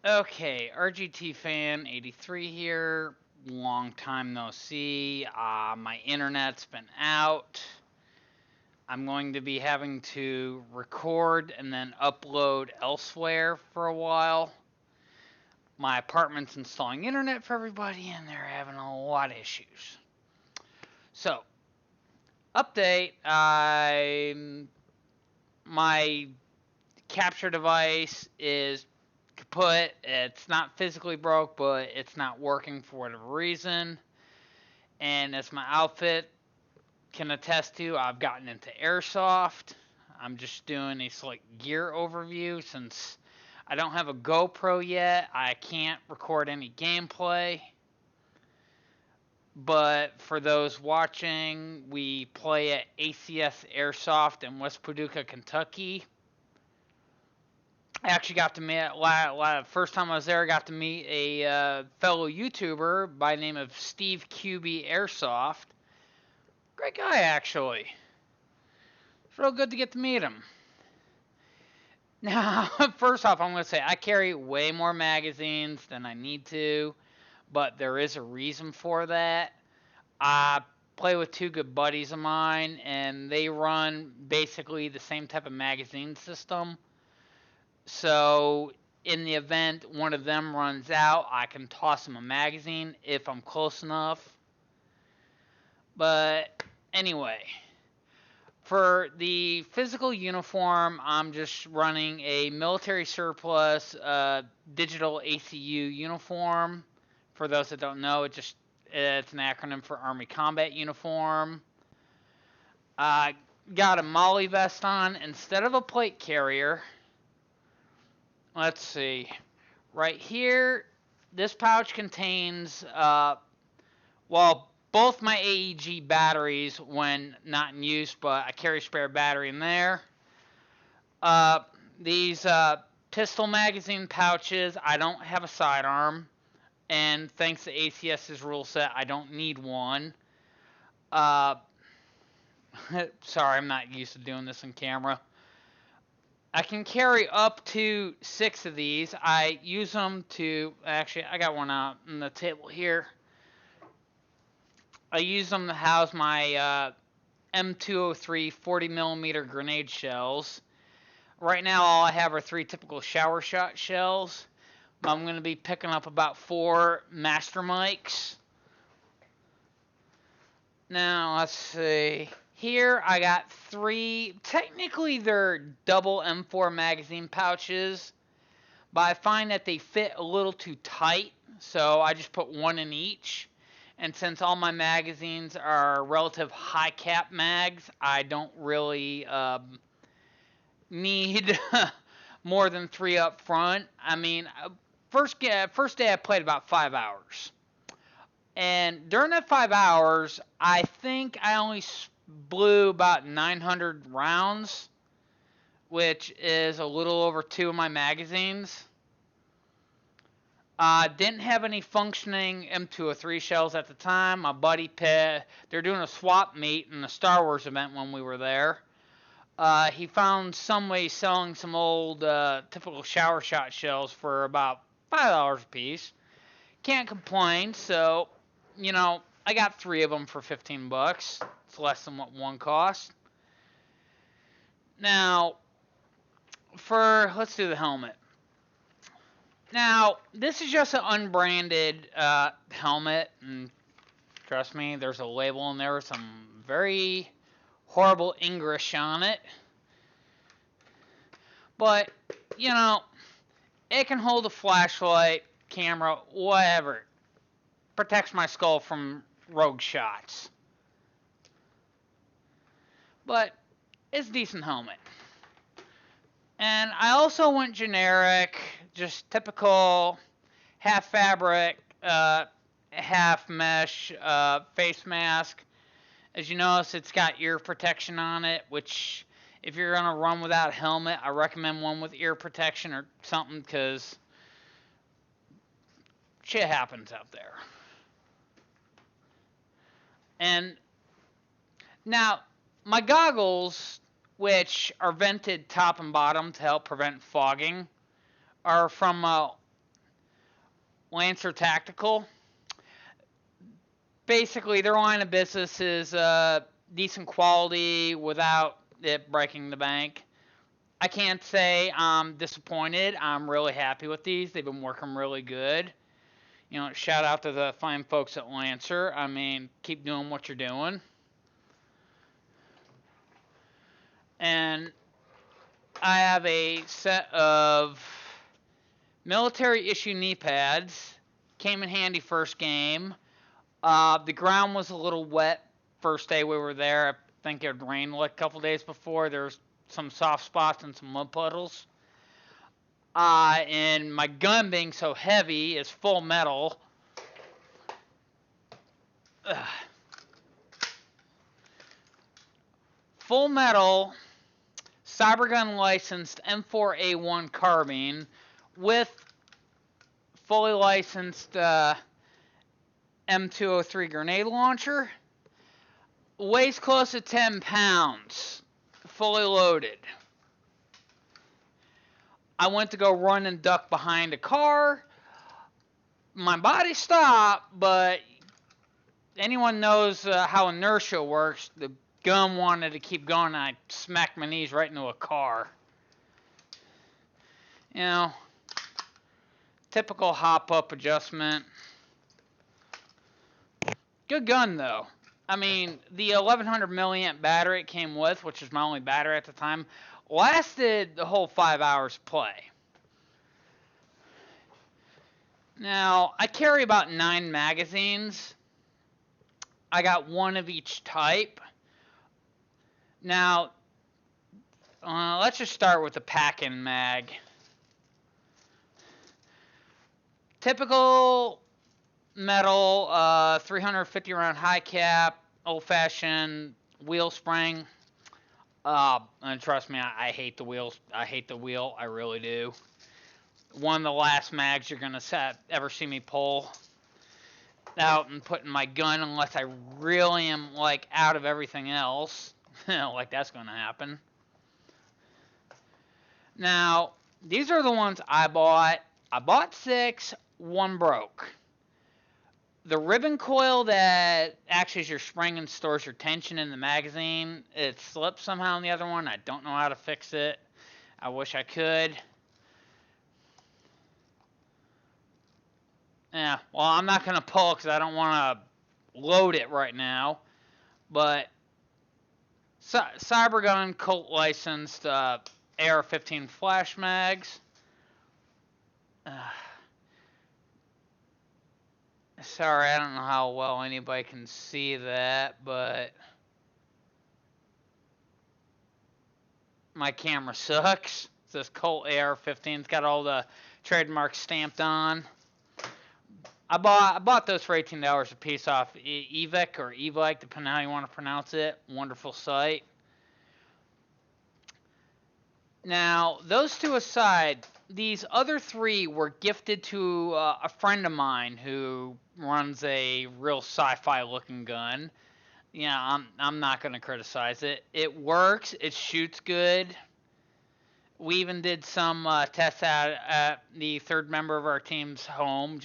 Okay, RGT fan 83 here. Long time no see. My internet's been out. I'm going to be having to record and then upload elsewhere for a while. My apartment's installing internet for everybody, and they're having a lot of issues. So, update. My capture device is kaput. It's not physically broke, but it's not working for whatever reason. And as my outfit can attest to, I've gotten into airsoft. I'm just doing a slight gear overview since I don't have a GoPro yet. I can't record any gameplay. But for those watching, we play at ACS Airsoft in West Paducah, Kentucky. I actually got to meet, first time I was there, I got to meet a fellow YouTuber by the name of Steve QB Airsoft. Great guy, actually. It's real good to get to meet him. Now, first off, I'm going to say I carry way more magazines than I need to, but there is a reason for that. I play with two good buddies of mine, and they run basically the same type of magazine system. So, in the event one of them runs out, I can toss them a magazine if I'm close enough. But anyway, for the physical uniform, I'm just running a military surplus digital ACU uniform. For those that don't know, it's an acronym for Army Combat Uniform. I got a Molly vest on instead of a plate carrier. Let's see. Right here, this pouch contains, both my AEG batteries when not in use, but I carry a spare battery in there. These pistol magazine pouches, I don't have a sidearm, and thanks to ACS's rule set, I don't need one. Sorry, I'm not used to doing this on camera. I can carry up to 6 of these. I use them to, actually, I got one out on the table here. I use them to house my M203 40mm grenade shells. Right now, all I have are 3 typical shower shot shells. I'm going to be picking up about 4 master mics. Now, let's see. Here, I got 3, technically they're double M4 magazine pouches, but I find that they fit a little too tight, so I just put 1 in each. And since all my magazines are relative high cap mags, I don't really need more than 3 up front. I mean, first day I played about 5 hours. And during that 5 hours, I think I only blew about 900 rounds, which is a little over 2 of my magazines. Didn't have any functioning M203 shells at the time. My buddy Pitt, they're doing a swap meet in the Star Wars event when we were there. He found somebody selling some old typical shower shot shells for about $5 a piece. Can't complain, so I got 3 of them for 15 bucks. It's less than what one cost. Now, let's do the helmet. Now, this is just an unbranded helmet, and trust me, there's a label in there with some very horrible English on it. But, it can hold a flashlight, camera, whatever. Protects my skull from rogue shots. But it's a decent helmet. And I also went generic, just typical half fabric, half mesh face mask. As you notice, it's got ear protection on it, which if you're going to run without a helmet, I recommend one with ear protection or something, because shit happens out there. And now, my goggles, which are vented top and bottom to help prevent fogging, are from Lancer Tactical. Basically, their line of business is decent quality without it breaking the bank. I can't say I'm disappointed. I'm really happy with these. They've been working really good. You know, shout out to the fine folks at Lancer. I mean, keep doing what you're doing. And I have a set of military issue knee pads. Came in handy first game. The ground was a little wet first day we were there. I think it rained like a couple days before. There's some soft spots and some mud puddles. And my gun being so heavy is full metal. Ugh. Full metal, Cybergun licensed M4A1 carbine with fully licensed M203 grenade launcher. Weighs close to 10 pounds, fully loaded. I went to go run and duck behind a car. My body stopped, but anyone knows how inertia works. The gun wanted to keep going, and I smacked my knees right into a car. You know, typical hop-up adjustment. Good gun, though. I mean, the 1100 milliamp battery it came with, which was my only battery at the time, lasted the whole 5 hours play. Now, I carry about 9 magazines. I got one of each type. Now, let's just start with the pack-in mag. Typical metal, 350 round high cap, old-fashioned wheel spring. And trust me, I hate the wheels. I hate the wheel. I really do. One of the last mags you're gonna ever see me pull out and put in my gun, unless I really am like out of everything else. Like that's gonna happen. Now, these are the ones I bought. I bought 6. 1 broke. The ribbon coil that acts as your spring and stores your tension in the magazine, it slipped somehow in the other one. I don't know how to fix it. I wish I could. Yeah, well, I'm not going to pull because I don't want to load it right now. But Cybergun Colt licensed AR-15 flash mags. Sorry, I don't know how well anybody can see that, but my camera sucks. It says Colt AR-15. It's got all the trademarks stamped on. I bought those for $18 a piece off Evike or Evike, depending on how you want to pronounce it. Wonderful site. Now, those two aside, these other 3 were gifted to a friend of mine who runs a real sci-fi looking gun. Yeah, I'm not going to criticize it. It works. It shoots good. We even did some tests at the 3rd member of our team's home.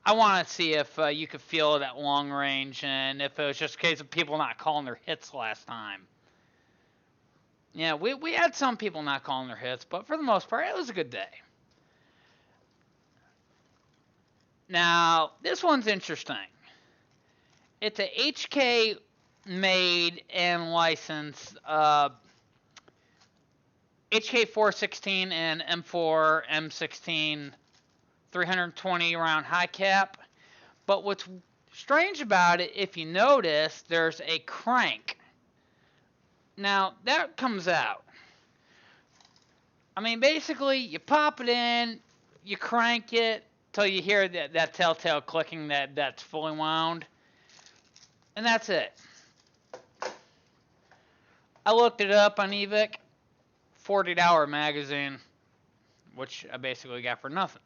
I want to see if you could feel it at long range, and if it was just a case of people not calling their hits last time. Yeah, we had some people not calling their hits, but for the most part, it was a good day. Now, this one's interesting. It's a HK made and licensed HK 416 and M4 M16 320 round high cap. But what's strange about it, if you notice, there's a crank. Now, that comes out. I mean, basically, you pop it in, you crank it till you hear that telltale clicking that's fully wound. And that's it. I looked it up on Evike. $40 magazine, which I basically got for nothing.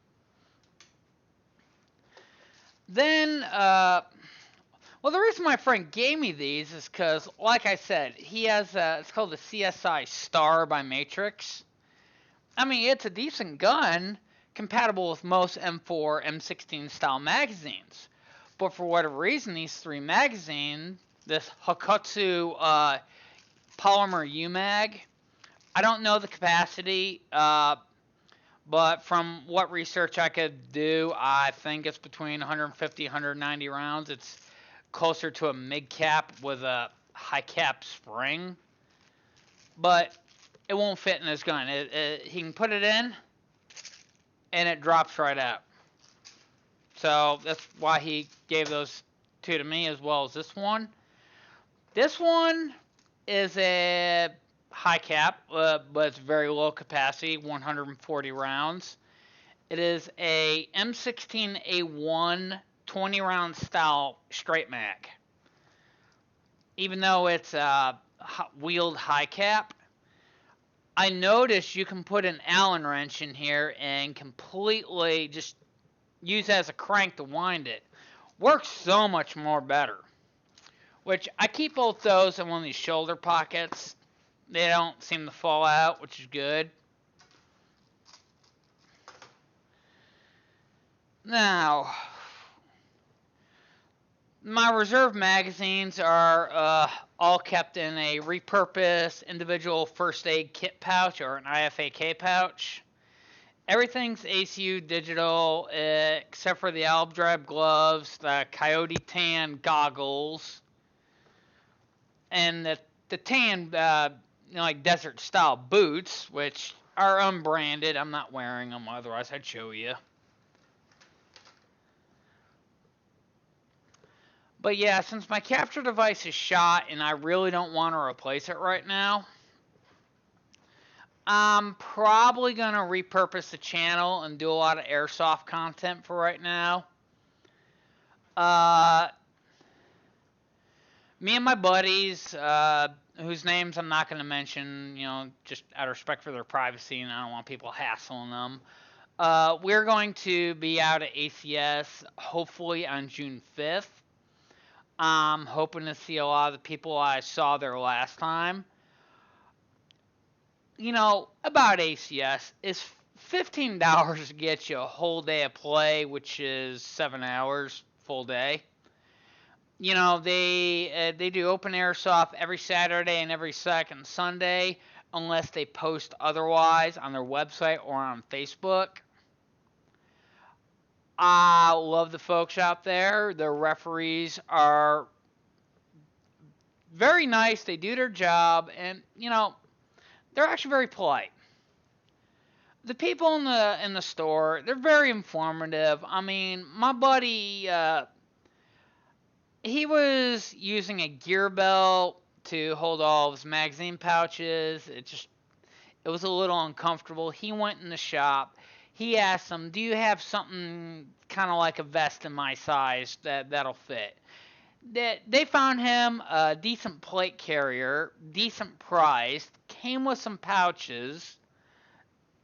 Then, well, the reason my friend gave me these is because, like I said, he has it's called the CSI Star by Matrix. I mean, it's a decent gun compatible with most M4, M16 style magazines. But for whatever reason, these three magazines, this Hakutsu polymer UMag, I don't know the capacity, but from what research I could do, I think it's between 150 190 rounds. It's closer to a mid cap with a high cap spring, but it won't fit in his gun. He can put it in, and it drops right out. So that's why he gave those two to me as well as this one. This one is a high cap, but it's very low capacity, 140 rounds. It is a M16A1 20 round style straight mag. Even though it's a wheeled high cap, I noticed you can put an Allen wrench in here and completely just use it as a crank to wind it. Works so much more better. Which I keep both those in one of these shoulder pockets. They don't seem to fall out, which is good. Now, my reserve magazines are all kept in a repurposed individual first aid kit pouch or an IFAK pouch. Everything's ACU digital except for the Alpdrive gloves, the Coyote Tan goggles, and the tan like desert style boots, which are unbranded. I'm not wearing them, otherwise I'd show you. But yeah, since my capture device is shot and I really don't want to replace it right now, I'm probably going to repurpose the channel and do a lot of airsoft content for right now. Me and my buddies, whose names I'm not going to mention, just out of respect for their privacy, and I don't want people hassling them. We're going to be out at ACS hopefully on June 5th. I'm hoping to see a lot of the people I saw there last time. About ACS, is $15 to get you a whole day of play, which is 7 hours, full day. They do open airsoft every Saturday and every second Sunday, unless they post otherwise on their website or on Facebook. I love the folks out there. The referees are very nice. They do their job, and they're actually very polite. The people in the store, they're very informative. I mean, my buddy, he was using a gear belt to hold all of his magazine pouches. It was a little uncomfortable. He went in the shop. He asked them, "Do you have something kind of like a vest in my size that'll fit?" They found him a decent plate carrier, decent priced, came with some pouches,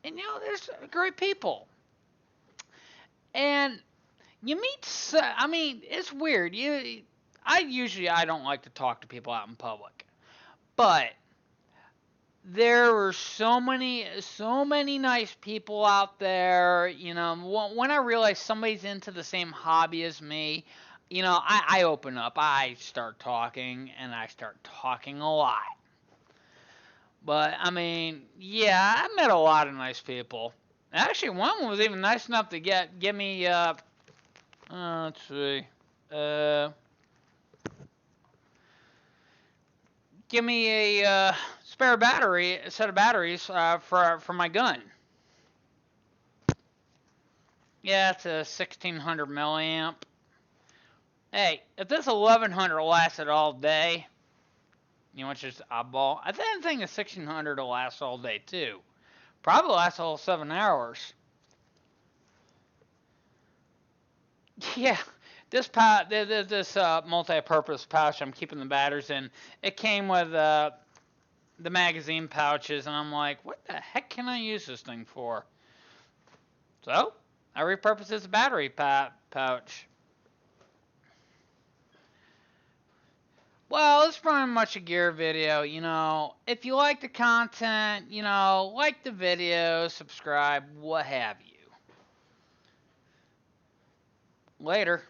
and there's great people. And you meet, I mean, it's weird. I don't like to talk to people out in public, but there were so many nice people out there. When I realize somebody's into the same hobby as me, I open up. I start talking, and I start talking a lot. But, I mean, yeah, I met a lot of nice people. Actually, one was even nice enough to give me, let's see, give me a set of batteries for my gun. Yeah, it's a 1600 milliamp. Hey, if this 1100 lasted all day, which is oddball, I think the 1600 will last all day too. Probably last all 7 hours. Yeah, this multi-purpose pouch I'm keeping the batteries in, it came with the magazine pouches, and I'm like, what the heck can I use this thing for? So, I repurposed this battery pouch. Well, it's pretty much a gear video, If you like the content, like the video, subscribe, what have you. Later.